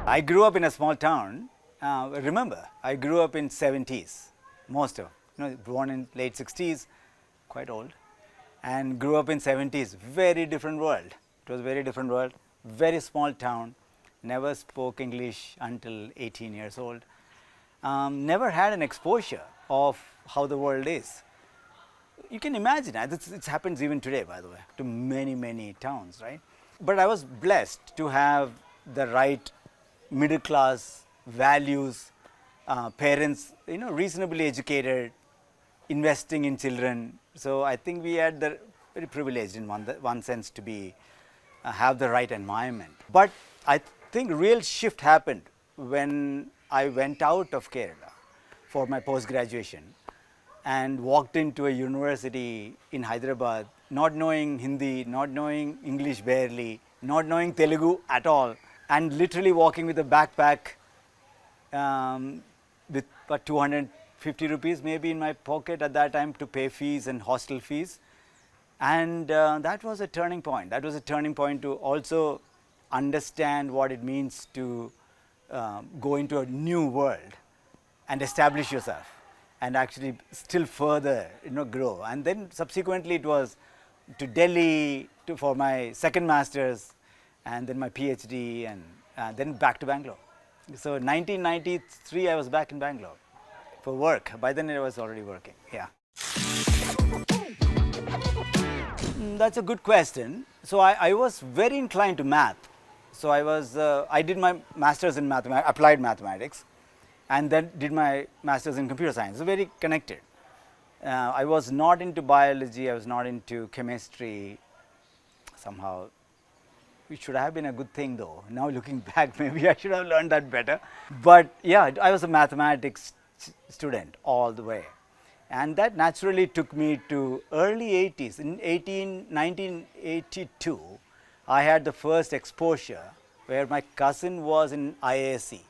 I grew up in a small town. Remember, I grew up in 70s, most of, born in late 60s, quite old, and grew up in 70s, very different world. It was a very different world, very small town, never spoke English until 18 years old, never had an exposure of how the world is. You can imagine, it happens even today, by the way, to many, many towns, right? But I was blessed to have the right middle class values, parents, reasonably educated, investing in children. So I think we had the very privileged in one sense to be have the right environment. But I think real shift happened when I went out of Kerala for my post graduation and walked into a university in Hyderabad, not knowing Hindi, not knowing English barely, not knowing Telugu at all, and literally walking with a backpack with 250 rupees maybe in my pocket at that time to pay fees and hostel fees. And that was a turning point. That was a turning point to also understand what it means to go into a new world and establish yourself and actually still further grow. And then subsequently it was to Delhi for my second master's and then my PhD and then back to Bangalore. So 1993 I was back in Bangalore for work. By then I was already working, yeah. That's a good question. So I was very inclined to math. So I did my master's in applied mathematics and then did my master's in computer science. So very connected. I was not into biology, I was not into chemistry. Somehow it should have been a good thing though. Now looking back, maybe I should have learned that better. But yeah, I was a mathematics student all the way. And that naturally took me to early 80s. In 1982, I had the first exposure where my cousin was in IISc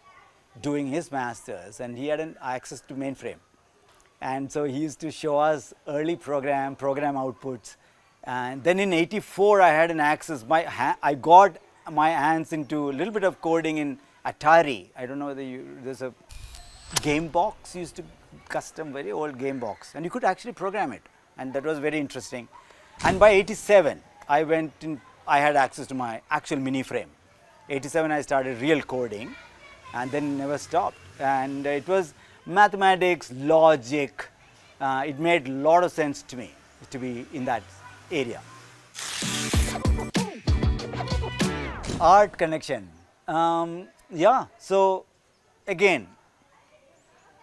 doing his master's and he had an access to mainframe. And so he used to show us early program outputs. And then in 84, I had an access. I got my hands into a little bit of coding in Atari. I don't know whether there's a game box, used to custom, very old game box. And you could actually program it. And that was very interesting. And by 87, I had access to my actual mini frame. 87, I started real coding and then never stopped. And it was mathematics, logic. It made a lot of sense to me to be in that area. Art connection. Yeah, so again,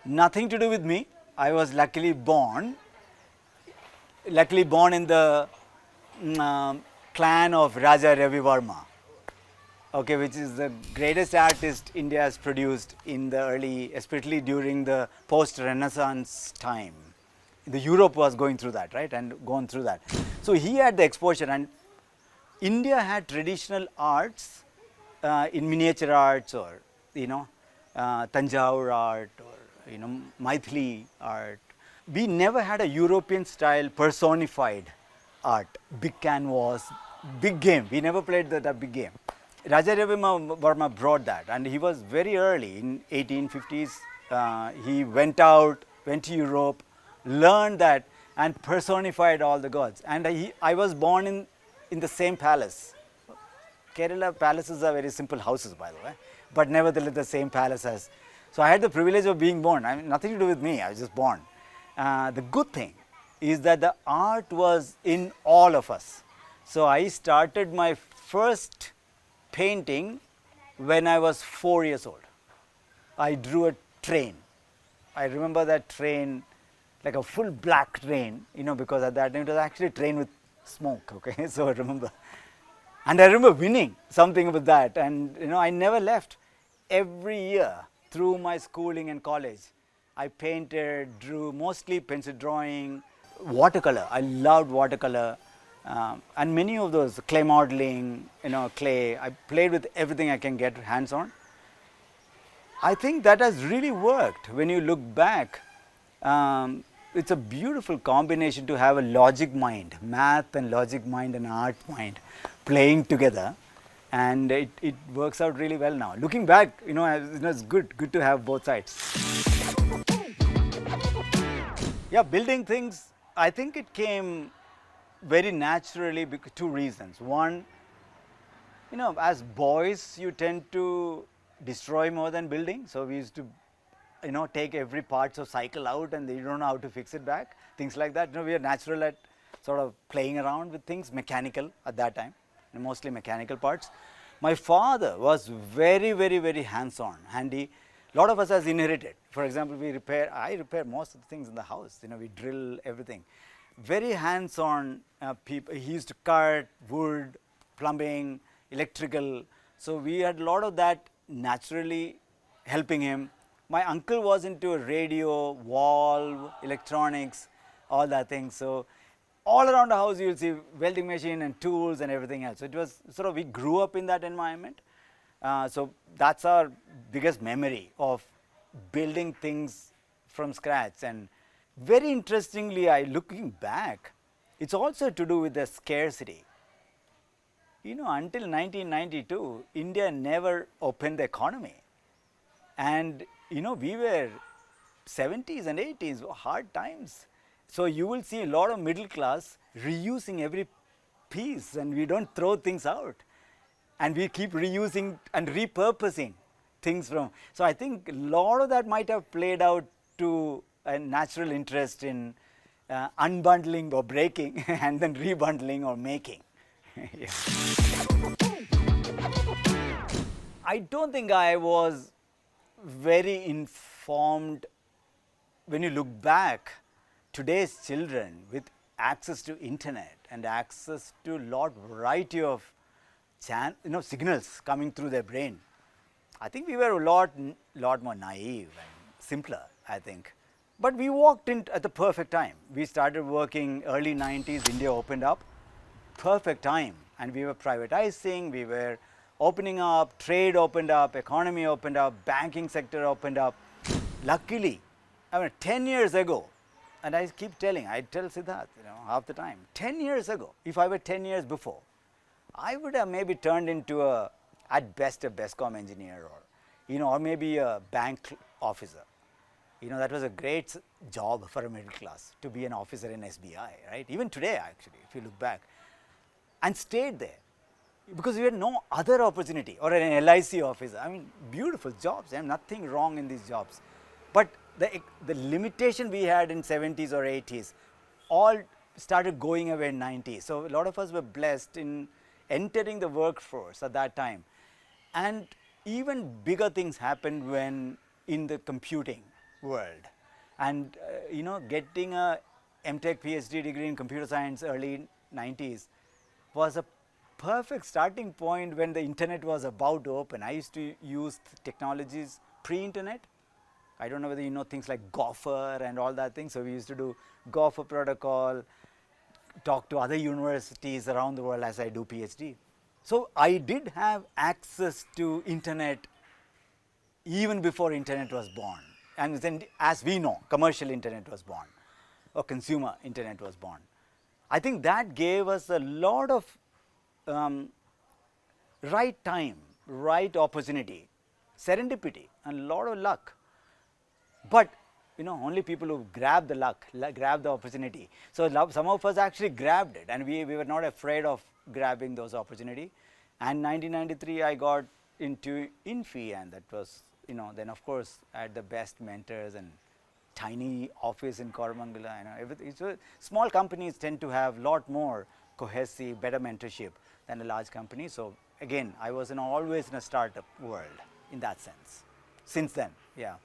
nothing to do with me. I was luckily born in the clan of Raja Ravi Varma, okay, which is the greatest artist India has produced in the early, especially during the post-Renaissance time. The Europe was going through that, right, and gone through that. So he had the exposure, and India had traditional arts in miniature arts or Tanjore art or Maithili art. We never had a European style personified art, big canvas, big game. We never played that big game. Raja Ravi Varma brought that, and he was very early in 1850s. He went to Europe, learned that and personified all the gods. And I was born in the same palace. Kerala palaces are very simple houses, by the way, but nevertheless the same palace as. So I had the privilege of being born. I mean, nothing to do with me, I was just born. The good thing is that the art was in all of us. So I started my first painting when I was 4 years old. I drew a train. I remember that train, like a full black train, because at that time it was actually a train with smoke, okay, so I remember. And I remember winning something with that, and I never left. Every year through my schooling and college, I painted, drew, mostly pencil drawing, watercolor. I loved watercolor, and many of those, clay modeling, clay. I played with everything I can get hands on. I think that has really worked when you look back. It's a beautiful combination to have a logic mind, math and logic mind and art mind playing together and it works out really well now. Looking back, it's good to have both sides. Yeah, building things, I think it came very naturally because two reasons. One, as boys, you tend to destroy more than building. So we used to, take every parts of cycle out and you don't know how to fix it back, things like that. We are natural at sort of playing around with things, mechanical at that time, mostly mechanical parts. My father was very, very, very hands-on, handy. A lot of us has inherited. For example, I repair most of the things in the house. We drill everything. Very hands-on people. He used to cut wood, plumbing, electrical. So we had a lot of that naturally helping him. My uncle was into radio, valve, electronics, all that thing. So all around the house you will see welding machine and tools and everything else. So it was sort of, we grew up in that environment. So that's our biggest memory of building things from scratch. And very interestingly, looking back, it's also to do with the scarcity. Until 1992, India never opened the economy. And, we were 70s and 80s, hard times. So you will see a lot of middle class reusing every piece, and we don't throw things out. And we keep reusing and repurposing things from. So I think a lot of that might have played out to a natural interest in unbundling or breaking and then rebundling or making. Yeah. I don't think I was very informed. When you look back, today's children with access to internet and access to lot variety of signals coming through their brain, I think we were a lot more naive and simpler, I think. But we walked in at the perfect time. We started working early 90s, India opened up, perfect time, and we were privatizing, we were opening up, trade opened up, economy opened up, banking sector opened up. Luckily, 10 years ago, and I keep telling, I tell Siddharth, half the time, 10 years ago, if I were 10 years before, I would have maybe turned into at best a BESCOM engineer or maybe a bank officer. That was a great job for a middle class, to be an officer in SBI, right? Even today, actually, if you look back, and stayed there because we had no other opportunity, or an LIC officer. Beautiful jobs. Nothing wrong in these jobs, but the limitation we had in 70s or 80s all started going away in 90s. So a lot of us were blessed in entering the workforce at that time, and even bigger things happened when in the computing world, and getting a MTech PhD degree in computer science early 90s was a perfect starting point when the internet was about to open. I used to use technologies pre-internet. I don't know whether you know things like Gopher and all that thing. So we used to do Gopher protocol, talk to other universities around the world as I do PhD. So I did have access to internet even before internet was born. And then, as we know, commercial internet was born, or consumer internet was born. I think that gave us a lot of right time, right opportunity, serendipity, and a lot of luck. But only people who grab the luck, grab the opportunity. So some of us actually grabbed it, and we were not afraid of grabbing those opportunity. And 1993, I got into Infi, and that was, then of course I had the best mentors and tiny office in Koramangala. Everything. So small companies tend to have lot more cohesive, better mentorship than a large company. So again, I was always in a startup world in that sense. Since then, yeah.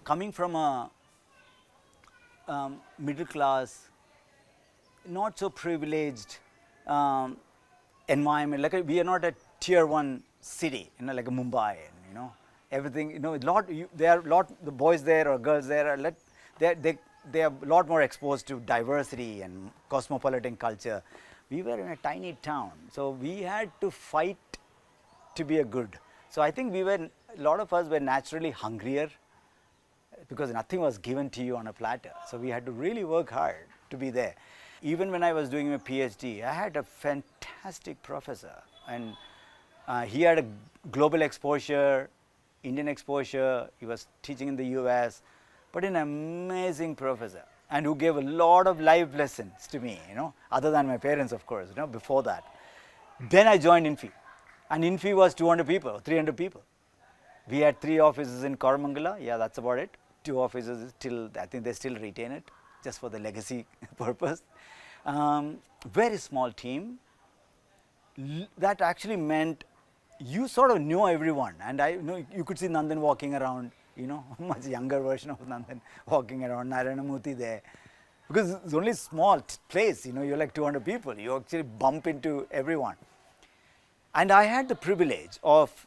Coming from a middle class, not so privileged environment, like we are not a tier 1 city, like a Mumbai, everything, there are the boys there or girls there are they are a lot more exposed to diversity and cosmopolitan culture. We were in a tiny town, so we had to fight to be a good. So I think a lot of us were naturally hungrier because nothing was given to you on a platter. So we had to really work hard to be there. Even when I was doing my PhD, I had a fantastic professor, and he had a global exposure, Indian exposure. He was teaching in the US, but an amazing professor, and who gave a lot of life lessons to me, other than my parents, of course, before that. Then I joined Infi, and Infi was 200 people, 300 people. We had 3 offices in Koramangala, yeah, that's about it. 2 offices still, I think they still retain it, just for the legacy purpose. Very small team. That actually meant you sort of knew everyone, and you could see Nandan walking around, much younger version of Nandan walking around, Narayanamurthy there, because it's only a small place, you're like 200 people, you actually bump into everyone. And I had the privilege of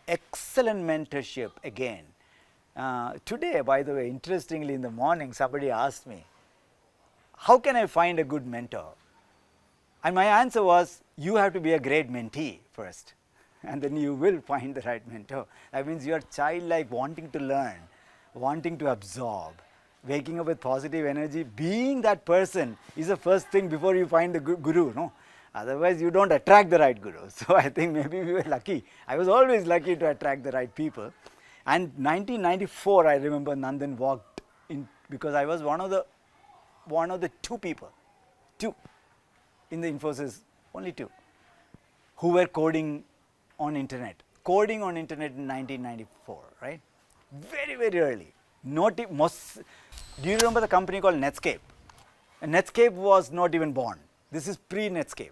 excellent mentorship again. Today, by the way, interestingly, in the morning, somebody asked me, how can I find a good mentor? And my answer was, you have to be a great mentee first, and then you will find the right mentor. That means you are childlike, wanting to learn, wanting to absorb, waking up with positive energy. Being that person is the first thing before you find the guru, no? Otherwise, you don't attract the right guru. So I think maybe we were lucky. I was always lucky to attract the right people. And 1994, I remember Nandan walked in, because I was one of the 2 people, 2 in the Infosys, only 2, who were coding on internet. Coding on internet in 1994, right? Very, very early. Do you remember the company called Netscape? And Netscape was not even born. This is pre-Netscape.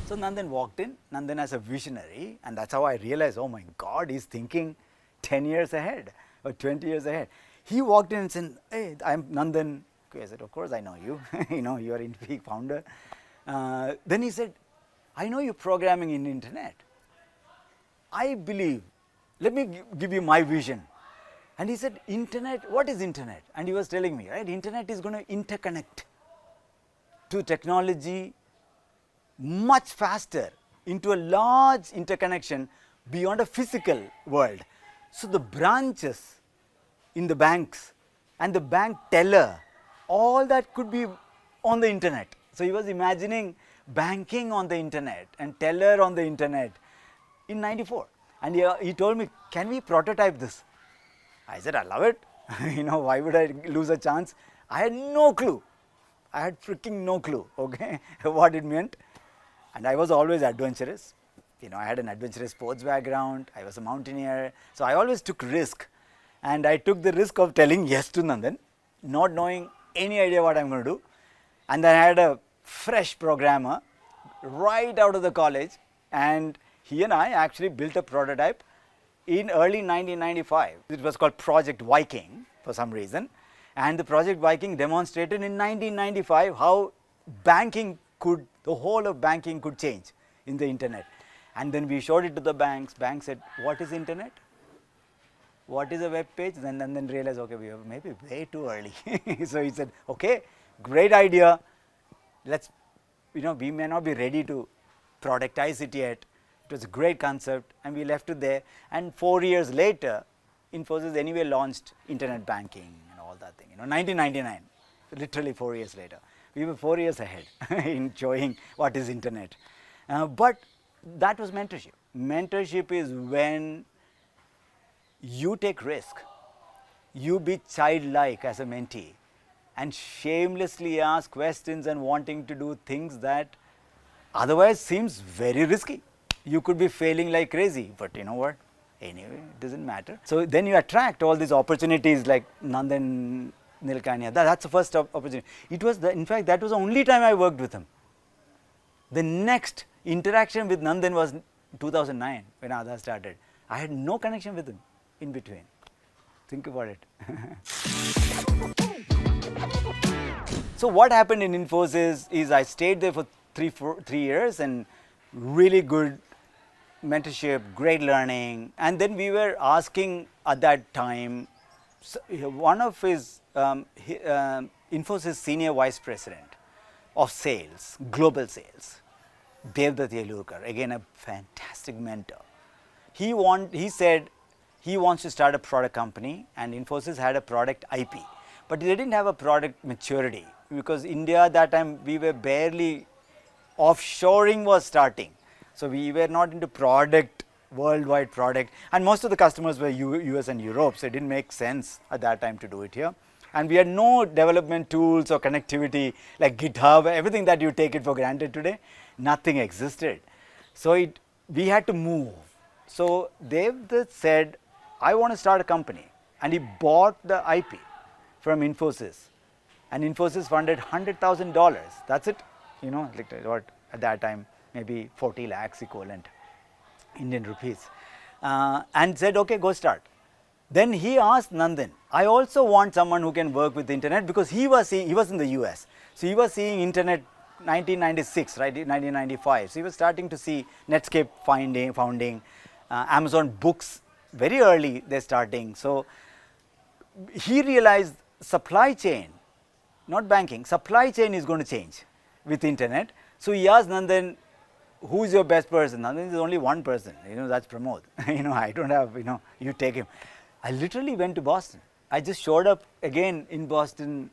So Nandan walked in, Nandan as a visionary, and that's how I realized, oh my God, he's thinking 10 years ahead or 20 years ahead. He walked in and said, hey, I'm Nandan. I said, of course I know you, you are Infi founder. Then he said, I know you're programming in internet. I believe, let me give you my vision. And he said, internet, what is internet? And he was telling me, right, internet is going to interconnect to technology much faster into a large interconnection beyond a physical world. So the branches in the banks and the bank teller, all that could be on the internet. So he was imagining banking on the internet and teller on the internet in 94. And he told me, can we prototype this? I said, I love it. Why would I lose a chance? I had no clue. I had freaking no clue, okay, what it meant. And I was always adventurous. I had an adventurous sports background. I was a mountaineer. So I always took risk. And I took the risk of telling yes to Nandan, not knowing any idea what I'm going to do. And then I had a fresh programmer right out of the college. And he and I actually built a prototype in early 1995. It was called Project Viking for some reason. And the Project Viking demonstrated in 1995 how the whole of banking could change in the internet. And then we showed it to the banks. Banks said, what is internet? What is a web page? And then realized, okay, we were maybe way too early. So he said, okay, great idea. We may not be ready to productize it yet. It was a great concept, and we left it there. And 4 years later, Infosys anyway launched internet banking and all that thing. 1999, literally 4 years later. We were 4 years ahead in showing what is internet. But that was mentorship. Mentorship is when you take risk, you be childlike as a mentee, and shamelessly ask questions and wanting to do things that otherwise seems very risky. You could be failing like crazy, but you know what? Anyway, it doesn't matter. So then you attract all these opportunities like Nandan Nilkanya. That's the first opportunity. In fact, that was the only time I worked with him. The next interaction with Nandan was 2009 when Aadhaar started. I had no connection with him in between. Think about it. So what happened in Infosys is I stayed there for 3 years, and really good mentorship, great learning. And then we were asking at that time, one of his Infosys senior vice president of sales, global sales, Devdutt Yelurkar, again a fantastic mentor. He said he wants to start a product company, and Infosys had a product IP, but they didn't have a product maturity. because India at that time we were barely, offshoring was starting. So we were not into product, worldwide product, and most of the customers were US and Europe, so it didn't make sense at that time to do it here. And we had no development tools or connectivity like GitHub, everything that you take it for granted today, nothing existed. So we had to move. So Dev said, I want to start a company, and he bought the IP from Infosys, and Infosys funded $100,000. That's it, you know, like what at that time maybe 40 lakhs equivalent Indian rupees, and said, okay, go start. Then he asked Nandan, I also want someone who can work with the internet, because he was in the US, so he was seeing internet 1996, right, 1995. So he was starting to see Netscape founding, Amazon books very early they're starting. So he realized supply chain, not banking, supply chain is going to change with internet. So he asked Nandan, who is your best person? Nandan is only one person, you know, that's Pramod. You know, I don't have, you know, you take him. I literally went to Boston. I just showed up again in Boston,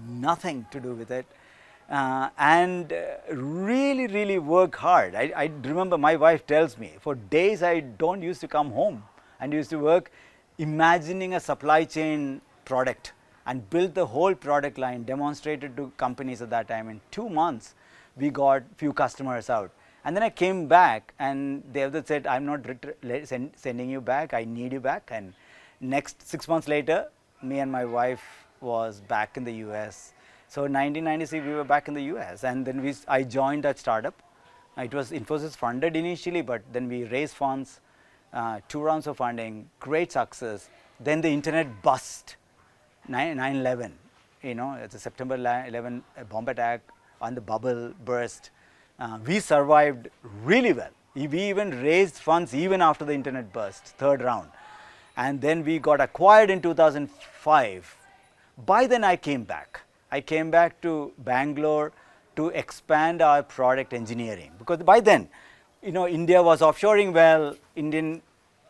nothing to do with it, and really work hard. I remember my wife tells me, for days I don't used to come home, and used to work imagining a supply chain product and built the whole product line, demonstrated to companies at that time. In 2 months, we got few customers out. And then I came back, and the other said, I'm not sending you back, I need you back. And next 6 months later, me and my wife was back in the US. So in 1996, we were back in the US, and then I joined that startup. It was Infosys funded initially, but then we raised funds, 2 rounds of funding, great success. Then the internet bust, 9/11, you know, it's a September 11 bomb attack, and the bubble burst. We survived really well. We even raised funds even after the internet burst, 3rd round. And then we got acquired in 2005. By then I came back. I came back to Bangalore to expand our product engineering, because by then, you know, India was offshoring well, Indian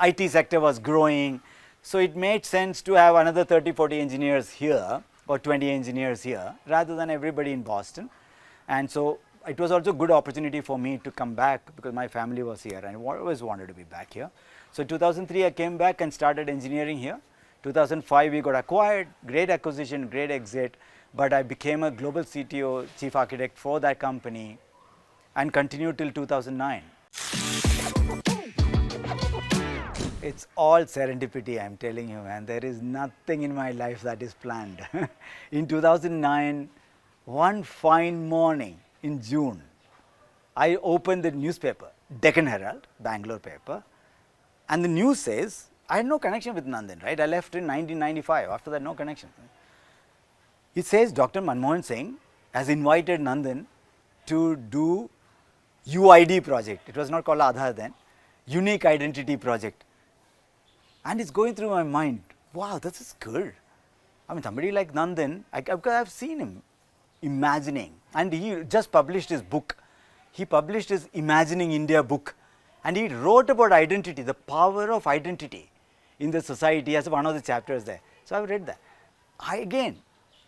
IT sector was growing. So it made sense to have another 30-40 engineers here, or 20 engineers here, rather than everybody in Boston. And so it was also a good opportunity for me to come back, because my family was here and I always wanted to be back here. So 2003 I came back and started engineering here. 2005 we got acquired, great acquisition, great exit, but I became a global CTO, chief architect for that company, and continued till 2009. It's all serendipity, I'm telling you, man. There is nothing in my life that is planned. In 2009, one fine morning in June, I opened the newspaper, Deccan Herald, Bangalore paper, and the news says, I had no connection with Nandan, right? I left in 1995, after that no connection. It says Dr. Manmohan Singh has invited Nandan to do UID project. It was not called Aadhaar then, unique identity project. And it's going through my mind, wow, this is good. I mean, somebody like Nandan, I've seen him imagining, and he just published his book. He published his Imagining India book, and he wrote about identity, the power of identity in the society, as one of the chapters there. So I've read that.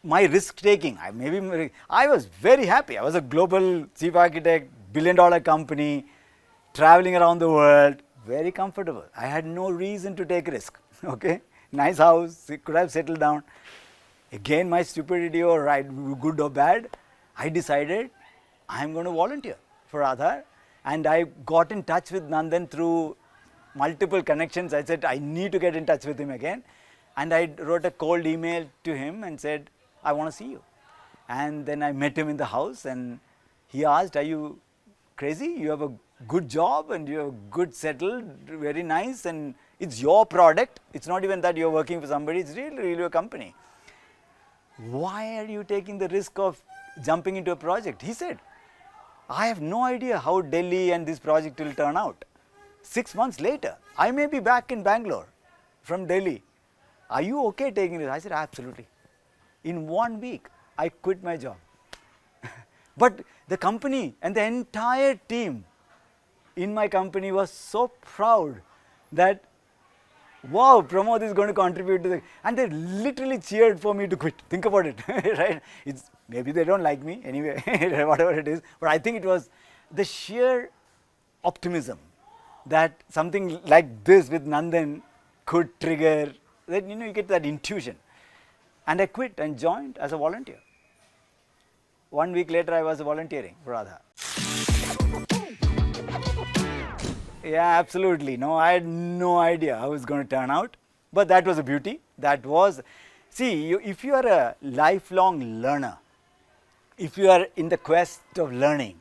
My risk taking, I was very happy. I was a global chief architect, billion-dollar company, traveling around the world, very comfortable. I had no reason to take risk. Okay, nice house, could have settled down. Again, my stupidity, or right, good or bad, I decided I'm going to volunteer for Aadhaar, and I got in touch with Nandan through multiple connections. I said I need to get in touch with him again, and I wrote a cold email to him and said, I want to see you. And then I met him in the house, and he asked, are you crazy? You have a good job and you're good settled, very nice, and it's your product. It's not even that you're working for somebody, it's really a company. Why are you taking the risk of jumping into a project? He said, I have no idea how Delhi and this project will turn out. 6 months later, I may be back in Bangalore from Delhi. Are you okay taking this? I said, absolutely. In 1 week, I quit my job. But the company and the entire team in my company was so proud that, wow, Pramod is going to contribute to the, and they literally cheered for me to quit. Think about it, right? It's Maybe they don't like me anyway, whatever it is, but I think it was the sheer optimism that something like this with Nandan could trigger, that you get that intuition. And I quit and joined as a volunteer. 1 week later, I was volunteering for Aadhaar. Yeah, absolutely. No, I had no idea how it was going to turn out. But that was a beauty. That was, see, if you are a lifelong learner, if you are in the quest of learning,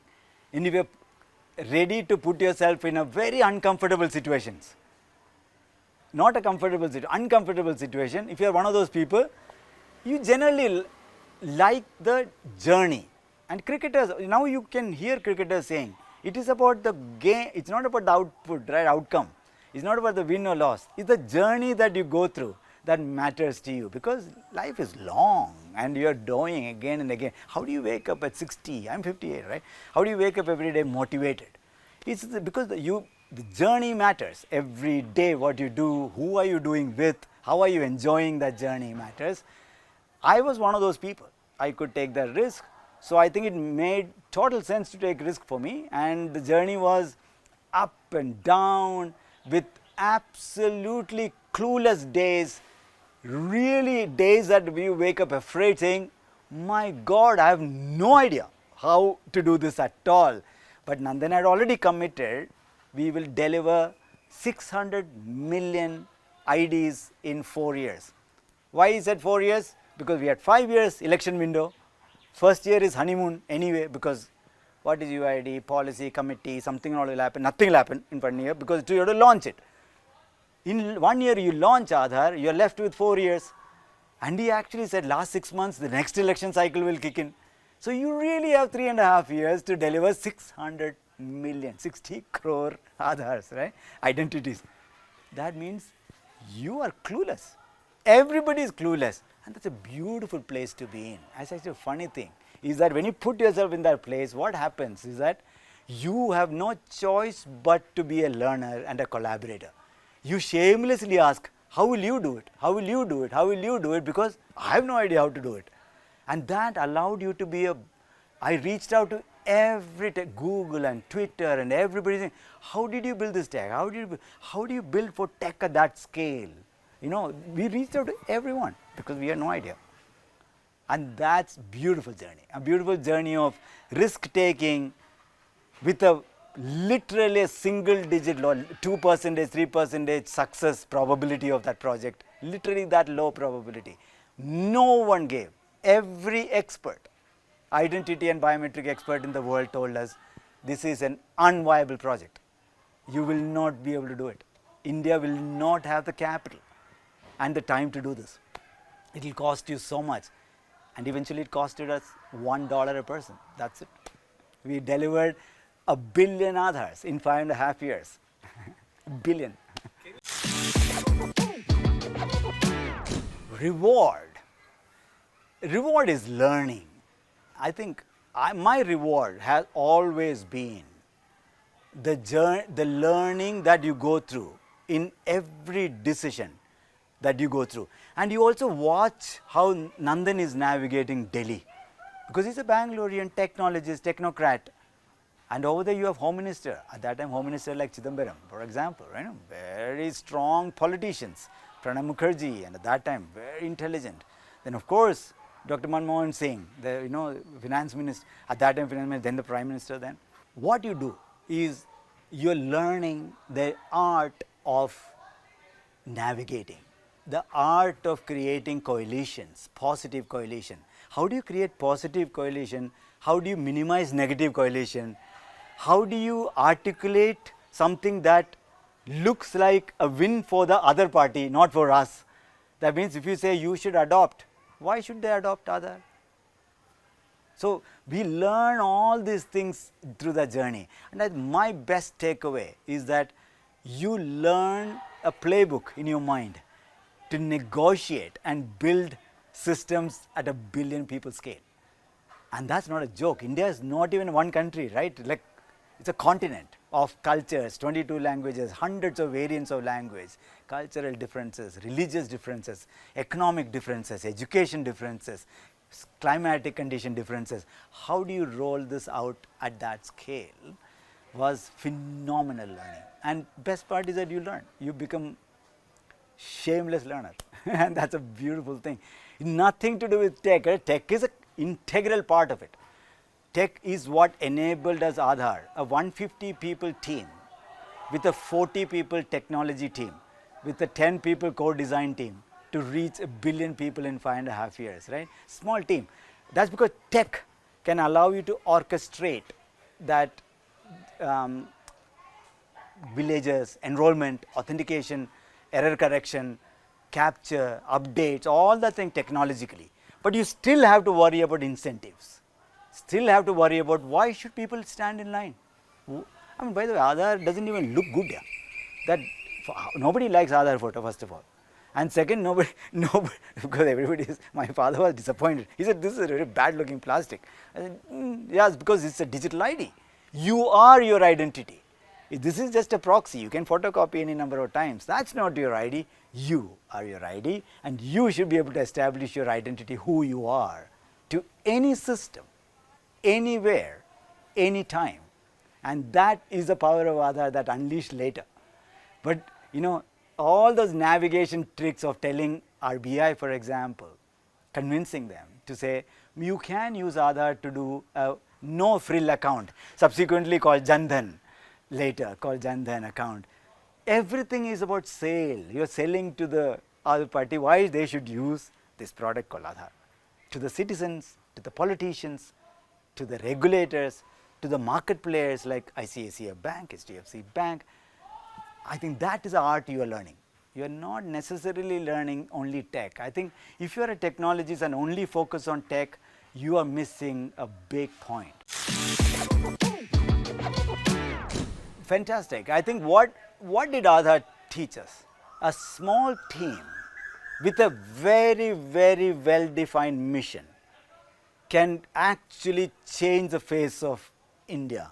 and if you are ready to put yourself in a very uncomfortable situations, not a comfortable situation, uncomfortable situation, if you are one of those people, you generally like the journey. And cricketers, now you can hear cricketers saying, it is about the game, it's not about the output, right, outcome. It's not about the win or loss. It's the journey that you go through that matters to you, because life is long and you are doing again and again. How do you wake up at 60? I'm 58, right? How do you wake up every day motivated? It's because the journey matters. Every day what you do, who are you doing with, how are you enjoying that journey matters. I was one of those people. I could take that risk. So I think it made total sense to take risk for me, and the journey was up and down with absolutely clueless days, really days that we wake up afraid saying, my God, I have no idea how to do this at all. But Nandan had already committed, we will deliver 600 million IDs in 4 years. Why is that 4 years? Because we had 5 years election window. First year is honeymoon anyway, because what is UID, policy, committee, something all will happen, nothing will happen in 1 year, because you have to launch it. In 1 year you launch Aadhaar, you are left with 4 years. And he actually said last 6 months the next election cycle will kick in. So you really have 3.5 years to deliver 600 million, 60 crore Aadhaars, right, identities. That means you are clueless. Everybody is clueless. And that's a beautiful place to be in. That's actually a funny thing, is that when you put yourself in that place, what happens is that you have no choice but to be a learner and a collaborator. You shamelessly ask, how will you do it? How will you do it? How will you do it? Because I have no idea how to do it. And that allowed you to be I reached out to every Google and Twitter and everybody saying, how did you build this tech? How do you build for tech at that scale? We reached out to everyone because we had no idea. And that's beautiful journey, a beautiful journey of risk taking with literally a single digit low, 2%, 3% success probability of that project, literally that low probability. No one gave. Every expert, identity and biometric expert in the world told us, this is an unviable project. You will not be able to do it. India will not have the capital and the time to do this. It will cost you so much. And eventually it costed us $1 a person. That's it. We delivered 1 billion Aadhaars in 5.5 years. Billion. Reward. Reward is learning. I think my reward has always been the learning that you go through in every decision that you go through. And you also watch how Nandan is navigating Delhi, because he's a Bangalorean technologist, technocrat. And over there you have Home Minister, at that time Home Minister like Chidambaram, for example, right? Very strong politicians, Pranab Mukherjee, and at that time very intelligent. Then of course Dr. Manmohan Singh, the finance minister, at that time finance minister, then the prime minister then. What you do is you're learning the art of navigating, the art of creating coalitions, positive coalition. How do you create positive coalition? How do you minimize negative coalition? How do you articulate something that looks like a win for the other party, not for us? That means if you say you should adopt, why should they adopt Aadhaar? So we learn all these things through the journey. And my best takeaway is that you learn a playbook in your mind to negotiate and build systems at 1 billion people scale. And that's not a joke. India is not even one country, right? Like, it's a continent of cultures, 22 languages, hundreds of variants of language, cultural differences, religious differences, economic differences, education differences, climatic condition differences. How do you roll this out at that scale was phenomenal learning. And best part is that you learn. You become shameless learner and that's a beautiful thing. Nothing to do with tech. Tech is an integral part of it. Tech is what enabled us Aadhaar, a 150 people team with a 40 people technology team, with a 10 people core design team to reach 1 billion people in 5.5 years, right? Small team. That's because tech can allow you to orchestrate that villages, enrollment, authentication, error correction, capture, updates, all that thing technologically. But you still have to worry about incentives. Still have to worry about why should people stand in line. I mean, by the way, Aadhaar doesn't even look good here. That nobody likes Aadhaar photo, first of all. And second, nobody, because everybody is, my father was disappointed. He said, this is a very bad looking plastic. I said, yes, because it's a digital ID. You are your identity. This is just a proxy. You can photocopy any number of times. That's not your ID. You are your ID, and you should be able to establish your identity, who you are, to any system, anywhere, anytime. And that is the power of Aadhaar that unleashed later. But you know, all those navigation tricks of telling RBI, for example, convincing them to say, you can use Aadhaar to do a no frill account, subsequently called Jan Dhan, later called Jan Dhan account. Everything is about sale. You are selling to the other party why they should use this product called Aadhaar. To the citizens, to the politicians, to the regulators, to the market players like ICICI Bank, HDFC Bank. I think that is the art you are learning. You are not necessarily learning only tech. I think if you are a technologist and only focus on tech, you are missing a big point. Fantastic. I think what did Aadhaar teach us? A small team with a very, very well-defined mission can actually change the face of India,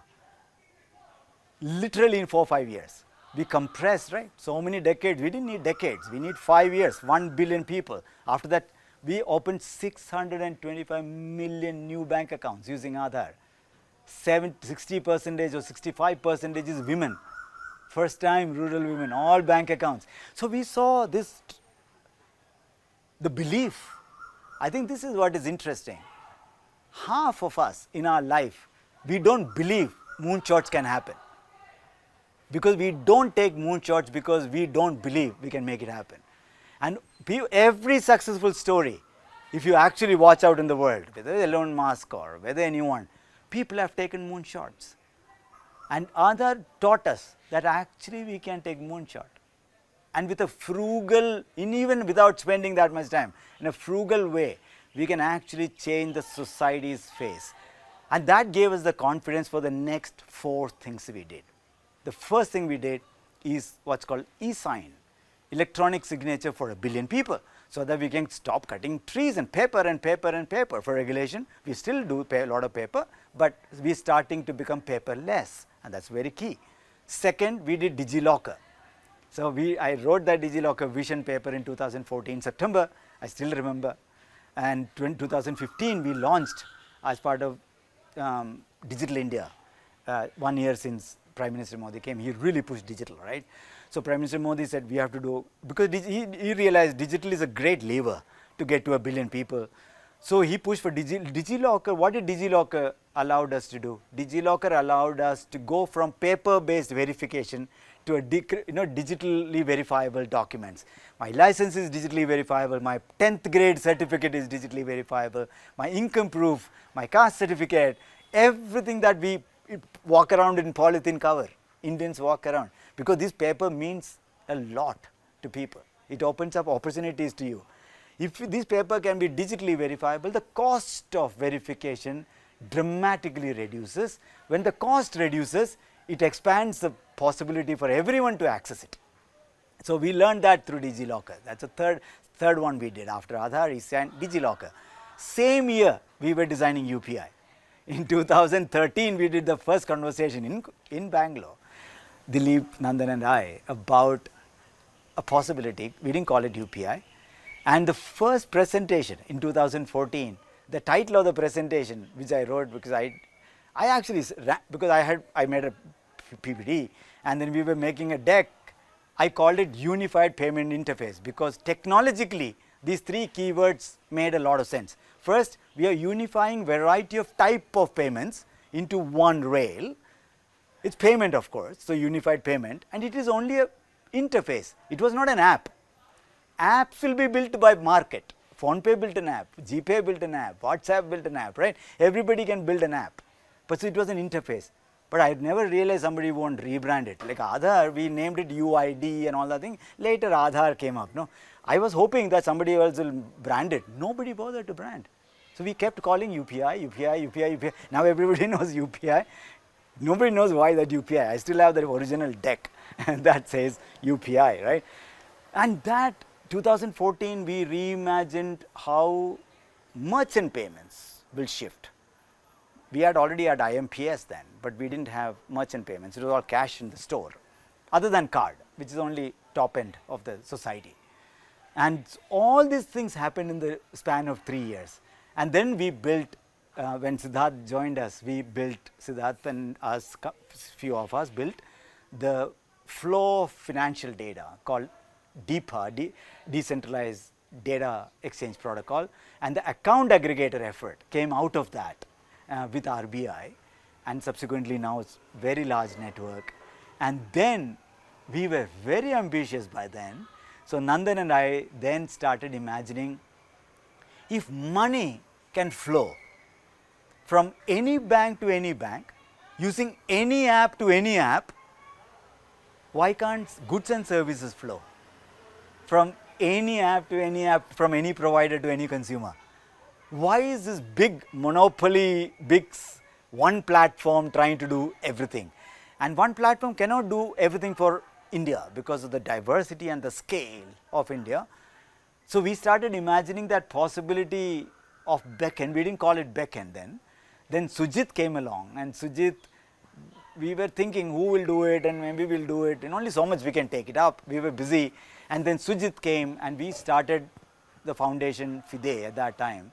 literally in 4 or 5 years. We compressed, right? So many decades. We didn't need decades. We need 5 years, 1 billion people. After that, we opened 625 million new bank accounts using Aadhaar. 60% or 65% is women. First time rural women, all bank accounts. So we saw this, the belief. I think this is what is interesting. Half of us in our life, we don't believe moonshots can happen. Because we don't take moonshots because we don't believe we can make it happen. And every successful story, if you actually watch out in the world, whether Elon Musk or whether anyone, people have taken moonshots. And Aadhaar taught us that actually we can take moonshot. And with a frugal, even without spending that much time, in a frugal way, we can actually change the society's face. And that gave us the confidence for the next 4 things we did. The first thing we did is what's called e-sign, electronic signature for 1 billion people, so that we can stop cutting trees and paper and paper and paper. For regulation, we still do a lot of paper, but we're starting to become paperless, and that's very key. Second, we did DigiLocker. So I wrote that DigiLocker vision paper in 2014 September, I still remember. And 2015 we launched as part of Digital India, 1 year since Prime Minister Modi came. He really pushed digital, right? So Prime Minister Modi said we have to do, because he realized digital is a great lever to get to 1 billion people. So he pushed for DigiLocker. What did DigiLocker allowed us to do? DigiLocker allowed us to go from paper-based verification to a digitally verifiable documents. My license is digitally verifiable, my 10th grade certificate is digitally verifiable, my income proof, my caste certificate, everything that we walk around in polythene cover, Indians walk around, because this paper means a lot to people. It opens up opportunities to you. If this paper can be digitally verifiable, the cost of verification dramatically reduces. When the cost reduces, it expands the possibility for everyone to access it. So we learned that through DigiLocker. That's the third one we did after Aadhaar, e-sign, DigiLocker. Same year we were designing UPI. In 2013 we did the first conversation in Bangalore, Dilip, Nandan and I, about a possibility. We didn't call it UPI. And the first presentation in 2014, the title of the presentation which I wrote, because I actually, because I made a PPT and then we were making a deck, I called it Unified Payment Interface, because technologically these three keywords made a lot of sense. First, we are unifying variety of type of payments into one rail. It's payment, of course, so unified payment, and it is only a interface. It was not an app. Apps will be built by market. PhonePe built an app, GPay built an app, WhatsApp built an app, right? Everybody can build an app, but so it was an interface. But I never realized somebody won't rebrand it. Like Aadhaar, we named it UID and all that thing. Later Aadhaar came up. No, I was hoping that somebody else will brand it. Nobody bothered to brand. So we kept calling UPI, UPI, UPI, UPI. Now everybody knows UPI. Nobody knows why that UPI. I still have the original deck that says UPI, right? And that 2014 we reimagined how merchant payments will shift. We had already had IMPS then, but we didn't have merchant payments. It was all cash in the store, other than card, which is only top end of the society. And all these things happened in the span of 3 years. And then we built, when Siddharth joined us, we built, Siddharth and us, few of us built the flow of financial data called DEPA, Decentralized Data Exchange Protocol, and the account aggregator effort came out of that with RBI, and subsequently now it's very large network. And then we were very ambitious by then. So Nandan and I then started imagining, if money can flow from any bank to any bank, using any app to any app, why can't goods and services flow from any app to any app, from any provider to any consumer? Why is this big monopoly, big one platform trying to do everything? And one platform cannot do everything for India because of the diversity and the scale of India. So we started imagining that possibility of backend. We didn't call it backend then. Then Sujit came along, and Sujit, we were thinking who will do it, and maybe we'll do it, and only so much we can take it up. We were busy, and then Sujit came and we started the foundation FIDE at that time.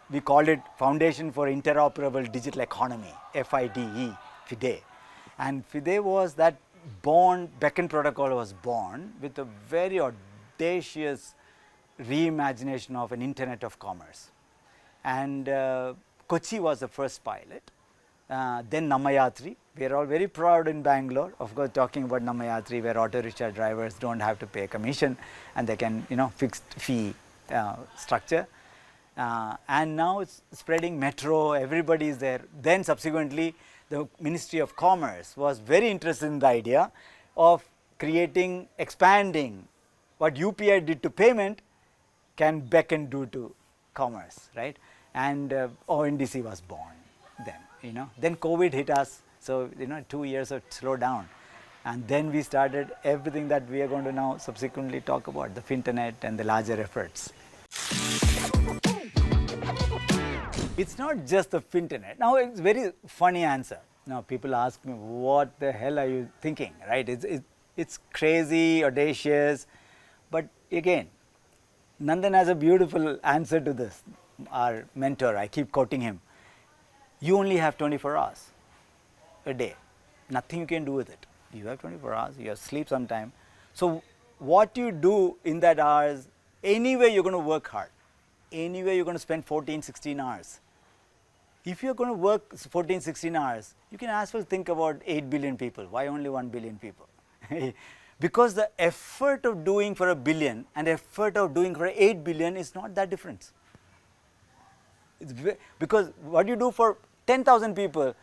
We called it Foundation for Interoperable Digital Economy, FIDE, FIDE. And FIDE was that born, backend protocol was born with a very audacious reimagination of an internet of commerce. And Kochi was the first pilot. Then Namayatri. We are all very proud in Bangalore, of course, talking about Namayatri, where auto rickshaw drivers don't have to pay a commission and they can, fixed fee structure. And now it's spreading metro, everybody is there. Then subsequently, the Ministry of Commerce was very interested in the idea of creating, expanding what UPI did to payment, can backend do to commerce, right? And ONDC was born then, Then COVID hit us, so 2 years of slowdown. And then we started everything that we are going to now subsequently talk about, the Finternet and the larger efforts. It's not just the Finternet. Now it's very funny answer. Now people ask me, what the hell are you thinking, right? It's crazy, audacious, but again, Nandan has a beautiful answer to this. Our mentor, I keep quoting him. You only have 24 hours a day. Nothing you can do with it. You have 24 hours, you have sleep sometime. So what you do in that hours, anyway you're going to work hard. Anyway you're going to spend 14, 16 hours. If you're going to work 14, 16 hours, you can as well think about 8 billion people. Why only 1 billion people? Because the effort of doing for 1 billion and effort of doing for 8 billion is not that difference. Because what you do for 10,000 people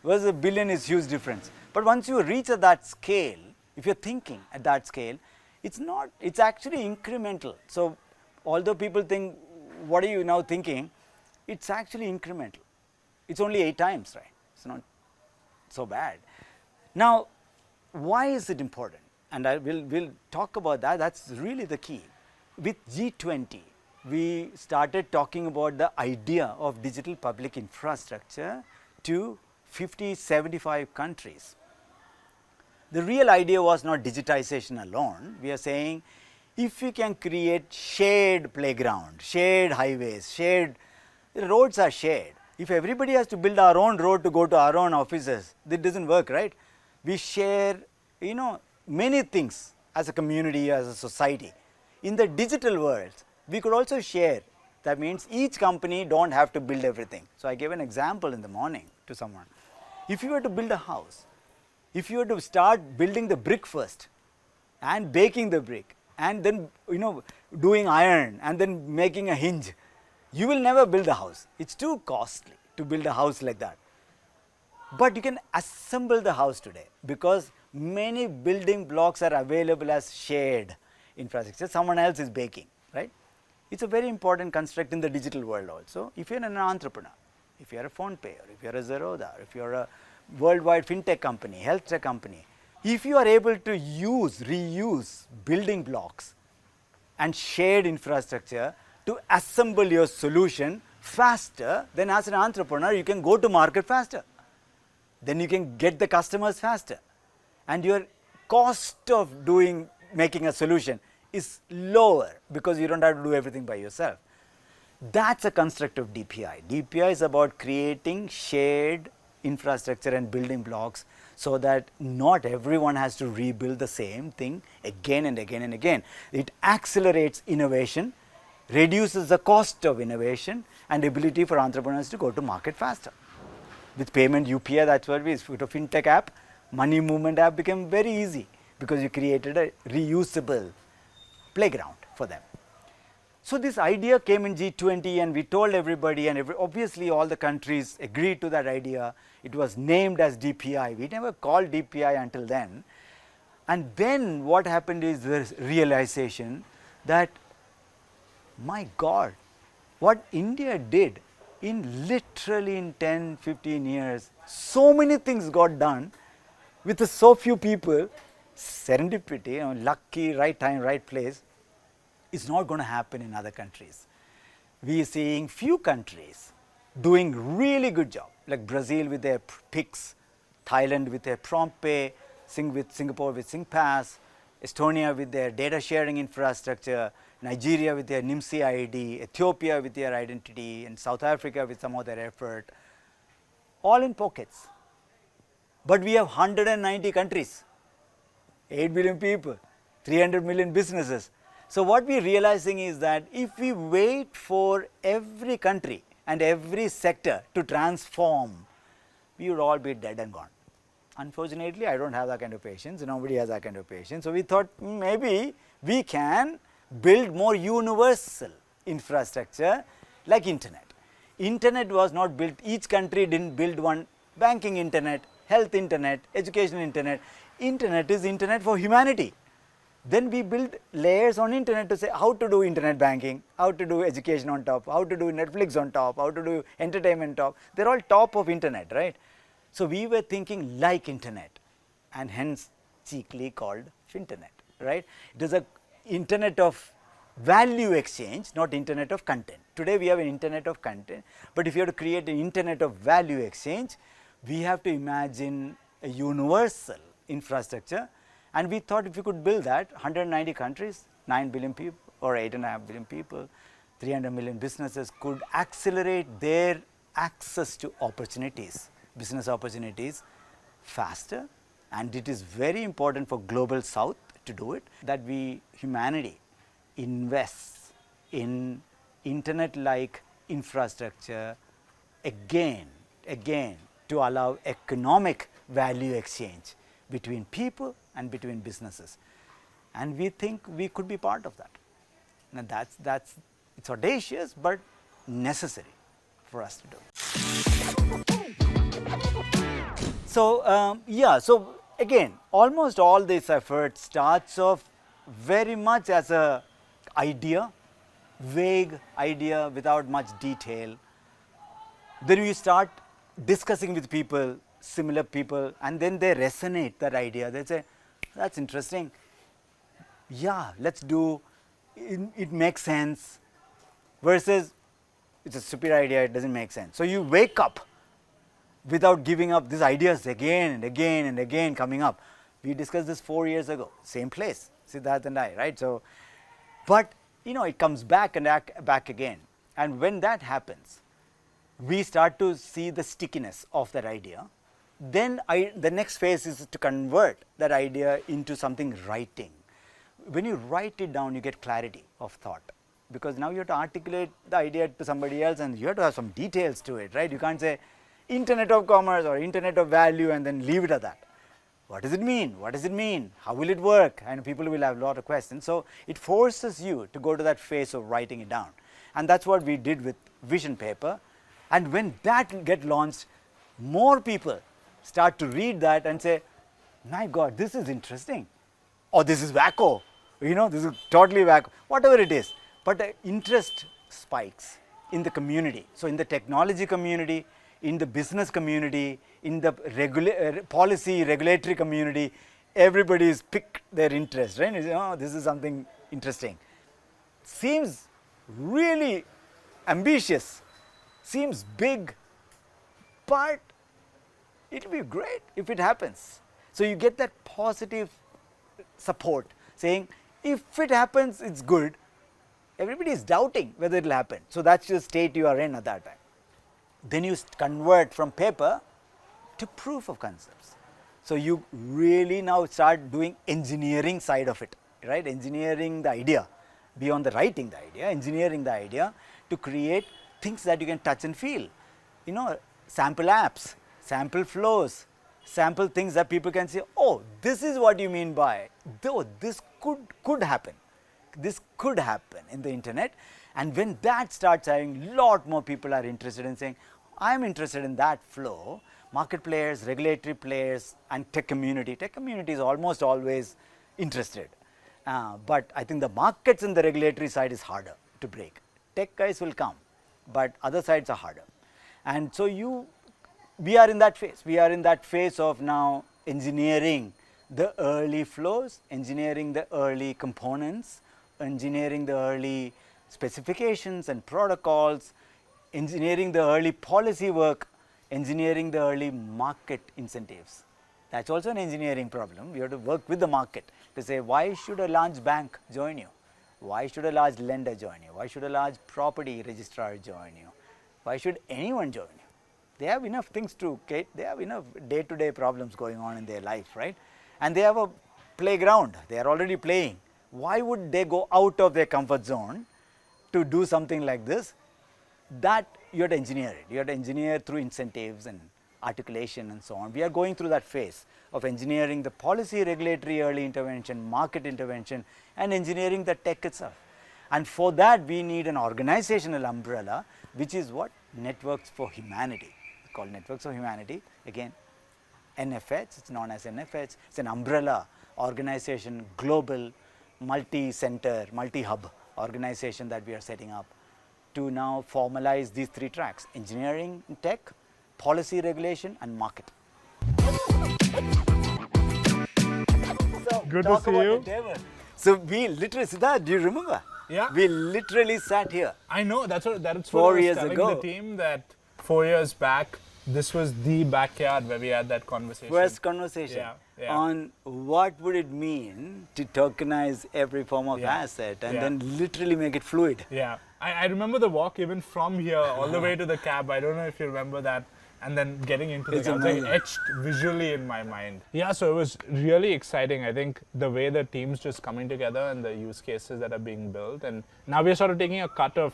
versus 1 billion is huge difference. But once you reach at that scale, if you're thinking at that scale, it's actually incremental. So although people think, what are you now thinking? It's actually incremental. It's only 8 times, right? It's not so bad. Now, why is it important? And we'll talk about that. That's really the key. With G20, we started talking about the idea of digital public infrastructure to 50, 75 countries. The real idea was not digitization alone. We are saying, if we can create shared playground, shared highways, shared The roads are shared. If everybody has to build our own road to go to our own offices, that doesn't work, right? We share, many things as a community, as a society. In the digital world, we could also share. That means each company don't have to build everything. So I gave an example in the morning to someone. If you were to build a house, if you were to start building the brick first and baking the brick and then doing iron and then making a hinge, you will never build a house. It's too costly to build a house like that. But you can assemble the house today because many building blocks are available as shared infrastructure. Someone else is baking, right? It's a very important construct in the digital world also. If you're an entrepreneur, if you're a PhonePe, or if you're a Zerodha, or if you're a worldwide fintech company, health tech company, if you are able to reuse building blocks and shared infrastructure to assemble your solution faster, then as an entrepreneur, you can go to market faster. Then you can get the customers faster. And your cost of making a solution is lower because you don't have to do everything by yourself. That's a construct of DPI. DPI is about creating shared infrastructure and building blocks so that not everyone has to rebuild the same thing again and again and again. It accelerates innovation, reduces the cost of innovation and ability for entrepreneurs to go to market faster. With payment UPI, that's what we with a fintech app, money movement app became very easy because you created a reusable playground for them. So this idea came in G20 and we told everybody, and obviously all the countries agreed to that idea. It was named as DPI. We never called DPI until then. And then what happened is the realization that, my God, what India did literally in 10, 15 years, so many things got done with so few people. Serendipity, lucky, right time, right place, is not going to happen in other countries. We are seeing few countries doing really good job, like Brazil with their PIX, Thailand with their PromptPay, Singapore with SingPass, Estonia with their data sharing infrastructure, Nigeria with their NIMSI ID, Ethiopia with their identity, and South Africa with some of their effort, all in pockets. But we have 190 countries. 8 billion people, 300 million businesses. So what we are realizing is that if we wait for every country and every sector to transform, we would all be dead and gone. Unfortunately, I don't have that kind of patience. Nobody has that kind of patience. So we thought maybe we can build more universal infrastructure like internet. Internet was not built, each country didn't build one banking internet, health internet, education internet. Internet is internet for humanity. Then we build layers on internet to say how to do internet banking, how to do education on top, how to do Netflix on top, how to do entertainment top. They're all top of internet, right? So we were thinking like internet, and hence cheekily called Finternet, right? It is a internet of value exchange, not internet of content. Today we have an internet of content, but if you have to create an internet of value exchange, we have to imagine a universal infrastructure. And we thought if we could build that, 190 countries, 9 billion people or 8.5 billion people, 300 million businesses could accelerate their access to opportunities, business opportunities faster. And it is very important for global south to do it, that humanity invests in internet-like infrastructure again to allow economic value exchange between people and between businesses. And we think we could be part of that. Now it's audacious but necessary for us to do. So so again, almost all this effort starts off very much as a idea, vague idea without much detail. Then we start discussing with people, similar people, and then they resonate that idea. They say, that's interesting. Yeah, let's do, it makes sense, versus it's a stupid idea, it doesn't make sense. So you wake up without giving up these ideas again and again and again coming up. We discussed this 4 years ago, same place, Siddharth and I, right? So, but it comes back and back again. And when that happens, we start to see the stickiness of that idea. Then the next phase is to convert that idea into something writing. When you write it down, you get clarity of thought, because now you have to articulate the idea to somebody else and you have to have some details to it, right? You can't say Internet of Commerce or Internet of Value and then leave it at that. What does it mean? What does it mean? How will it work? And people will have a lot of questions. So it forces you to go to that phase of writing it down. And that's what we did with vision paper. And when that gets launched, more people start to read that and say, my God, this is interesting. Or this is wacko. You know, this is totally wacko. Whatever it is. But the interest spikes in the community. So in the technology community, in the business community, in the policy, regulatory community, everybody's picked their interest, right? Oh, this is something interesting. Seems really ambitious, seems big, but it will be great if it happens. So you get that positive support saying, if it happens, it's good. Everybody is doubting whether it will happen. So that's the state you are in at that time. Then you convert from paper to proof of concepts. So you really now start doing engineering side of it, right? Engineering the idea, beyond the writing the idea, engineering the idea to create things that you can touch and feel. You know, sample apps, sample flows, sample things that people can say, oh, this is what you mean by, though this could happen. This could happen in the internet. And when that starts having, a lot more people are interested in saying, I am interested in that flow. Market players, regulatory players, and tech community. Tech community is almost always interested. But I think the markets and the regulatory side is harder to break. Tech guys will come, but other sides are harder. And so we are in that phase. We are in that phase of now engineering the early flows, engineering the early components, engineering the early specifications and protocols, engineering the early policy work, engineering the early market incentives. That's also an engineering problem. You have to work with the market to say, why should a large bank join you? Why should a large lender join you? Why should a large property registrar join you? Why should anyone join you? They have enough things to, they have enough day-to-day problems going on in their life, right? And they have a playground. They are already playing. Why would they go out of their comfort zone to do something like this? That you have to engineer it. You have to engineer through incentives and articulation and so on. We are going through that phase of engineering the policy, regulatory early intervention, market intervention, and engineering the tech itself. And for that, we need an organizational umbrella, which is what? Networks for Humanity. It's called Networks for Humanity. Again, NFH, it's known as NFH. It's an umbrella organization, global, multi-center, multi-hub organization that we are setting up to now formalize these three tracks: engineering, tech, policy, regulation, and market. So good to see you. So we literally, Siddharth, do you remember? Yeah. We literally sat here. I know, that's what I was 4 years telling ago. the team, that 4 years back, this was the backyard where we had that conversation. First conversation Yeah. on what would it mean to tokenize every form of asset and then literally make it fluid. Yeah, I remember the walk even from here all the way to the cab. I don't know if you remember that. And then getting into the cab, like etched visually in my mind. Yeah, so it was really exciting. I think the way the team's just coming together and the use cases that are being built. And now we're sort of taking a cut of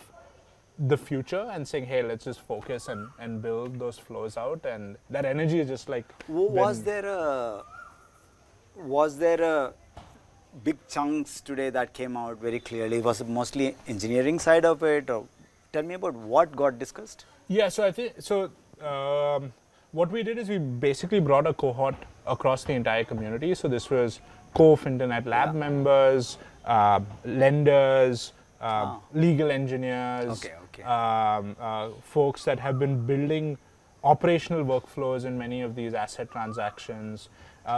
the future and saying, hey, let's just focus and build those flows out. And that energy is just like... Was there a big chunks today that came out very clearly? Was it mostly engineering side of it? Or tell me about what got discussed. Yeah, so I think, what we did is we basically brought a cohort across the entire community. So this was Finternet lab members, lenders, legal engineers, folks that have been building operational workflows in many of these asset transactions.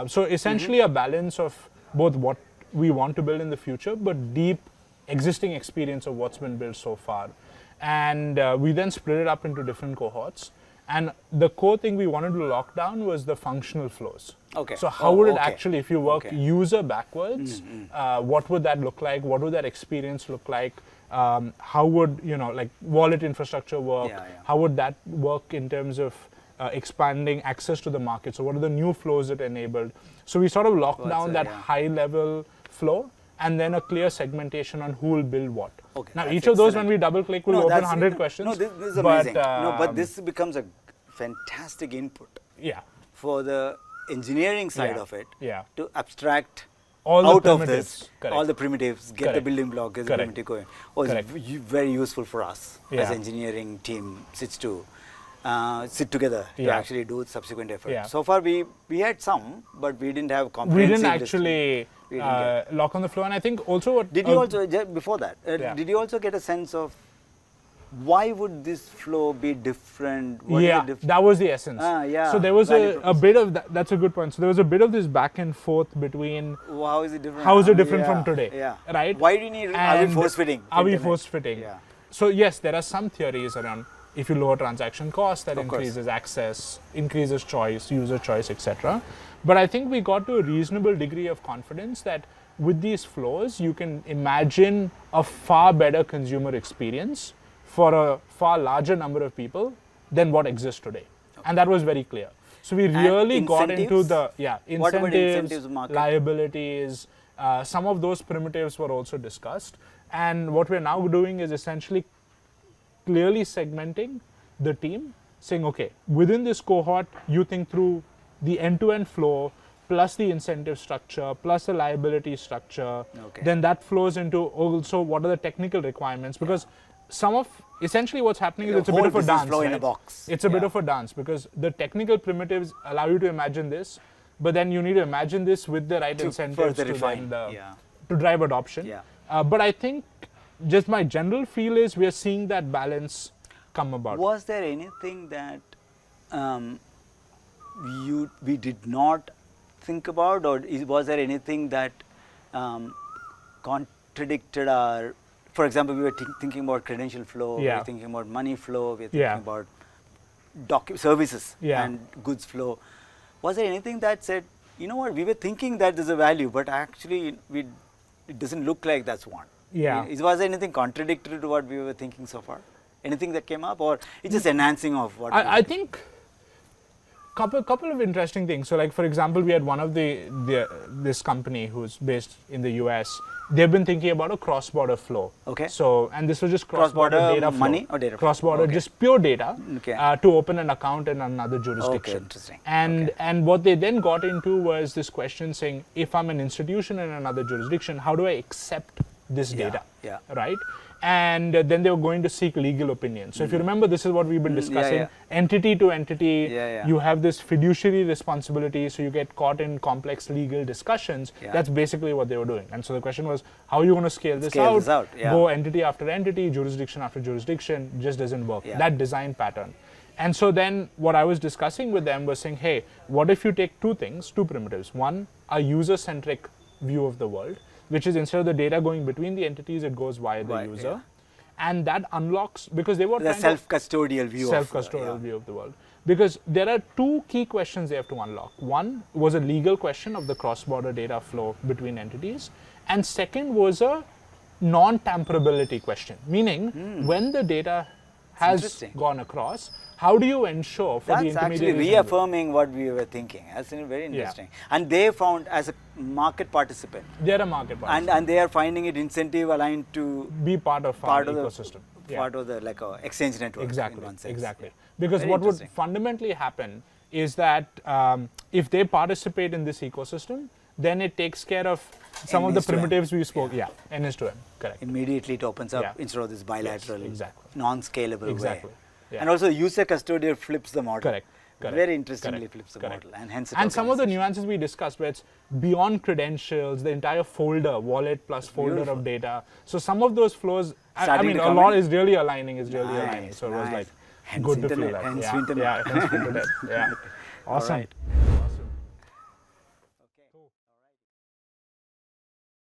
So essentially a balance of both what we want to build in the future, but deep existing experience of what's been built so far. And we then split it up into different cohorts. And the core thing we wanted to lock down was the functional flows. Okay. So how would it actually, if you work user backwards, what would that look like? What would that experience look like? how would like wallet infrastructure work? Yeah, yeah. How would that work in terms of expanding access to the market? So what are the new flows it enabled? So we sort of locked down that high level flow, and then a clear segmentation on who will build what. Okay, now that's each of those, excellent. when we double click, will open 100 questions. No, this is but, amazing. No, but this becomes a fantastic input yeah, for the engineering side Yeah. of it Yeah. to abstract all out the of primitives. this Correct. all the primitives, get the Correct. building block, get the Correct. primitive going. Oh, it's Correct. very useful for us as Yeah. engineering team sits to sit together to Yeah. actually do subsequent effort. Yeah. So far we had some, but we didn't have We comprehensive. didn't listing. actually We didn't lock on the flow, and I think also what Did you also before that? Yeah. Did you also get a sense of why would this flow be different? What is yeah, the that was the essence. Yeah. So there was Value a bit of that. That's a good point. So there was a bit of this back and forth between How is it different? how is it different Yeah, from today, Yeah. right? Why do you need? Are we And force fitting? Are we Internet? force fitting? Yeah. So yes, there are some theories around if you lower transaction costs, that Of course. increases access, increases choice, user choice, etc. But I think we got to a reasonable degree of confidence that with these flows, you can imagine a far better consumer experience for a far larger number of people than what exists today. And that was very clear. So we really got into incentives? the What about incentives, incentives market? liabilities. Some of those primitives were also discussed. And what we're now doing is essentially clearly segmenting the team, saying, okay, within this cohort, you think through the end-to-end flow, plus the incentive structure, plus the liability structure. Okay. Then that flows into also what are the technical requirements, because some of essentially what's happening is The it's a bit whole of a business dance. flow in a right? box. It's a bit Yeah. of a dance because the technical primitives allow you to imagine this, but then you need to imagine this with the right To incentives further to, refine. then Yeah. to drive adoption. Yeah. But I think just my general feel is we are seeing that balance come about. Was there anything that we did not think about, or was there anything that contradicted our? For example, we were thinking about credential flow, we Yeah. were thinking about money flow, we were thinking Yeah. about services Yeah. and goods flow. Was there anything that said, you know what, we were thinking that there's a value, but actually it doesn't look like that's one? Yeah. Was there anything contradictory to what we were thinking so far? Anything that came up, or it's just enhancing of what? I think couple of interesting things. So, like for example, we had one of this company who's based in the US. They've been thinking about a cross-border flow. Okay. So, and this was just cross-border data flow. money or data flow? Cross-border, Okay. just pure data Okay. to open an account in another jurisdiction. Okay, interesting. And what they then got into was this question saying, if I'm an institution in another jurisdiction, how do I accept this Yeah, data? yeah. Right? And then they were going to seek legal opinion. So if you remember, this is what we've been discussing. yeah. Entity to entity, Yeah, yeah. you have this fiduciary responsibility, so you get caught in complex legal discussions. Yeah. That's basically what they were doing. And so the question was, how are you going to scale this Scale out? this out, yeah. Go entity after entity, jurisdiction after jurisdiction, just doesn't work. Yeah. That design pattern. And so then what I was discussing with them was saying, hey, what if you take two things, two primitives? One, a user-centric view of the world, which is instead of the data going between the entities, it goes via the Right, user. yeah. And that unlocks, because they were The trying to self-custodial view. self-custodial view of the world. Because there are two key questions they have to unlock. One was a legal question of the cross-border data flow between entities. And second was a non-tamperability question, meaning when the data has interesting. gone across, how do you ensure for the That's actually intermediaries? reaffirming what we were thinking. That's very interesting. And they found, as a market participant, They're a market participant. and they are finding it incentive aligned to Be part of our part of ecosystem. the part of the like a exchange network. Exactly, in one sense. exactly. Because Very what would interesting. fundamentally happen is that if they participate in this ecosystem, then it takes care of some of the NS to M. primitives we spoke. Yeah, NS to M, correct. Immediately it opens up Yeah. instead of this bilateral, exactly. non-scalable Exactly. way. Yeah. And also user custodial flips the model. Correct. Correct. Very interestingly Correct. flips the Correct. model, and hence. And some of the tokenization. nuances we discussed, where it's beyond credentials, the entire folder, wallet plus folder Beautiful. of data. So some of those flows, I Starting mean, to a come lot in. is really aligning, So it was Nice. like Hence good to feel internet, that. hence yeah, Finternet. yeah, hence Finternet. Yeah. All Awesome. right.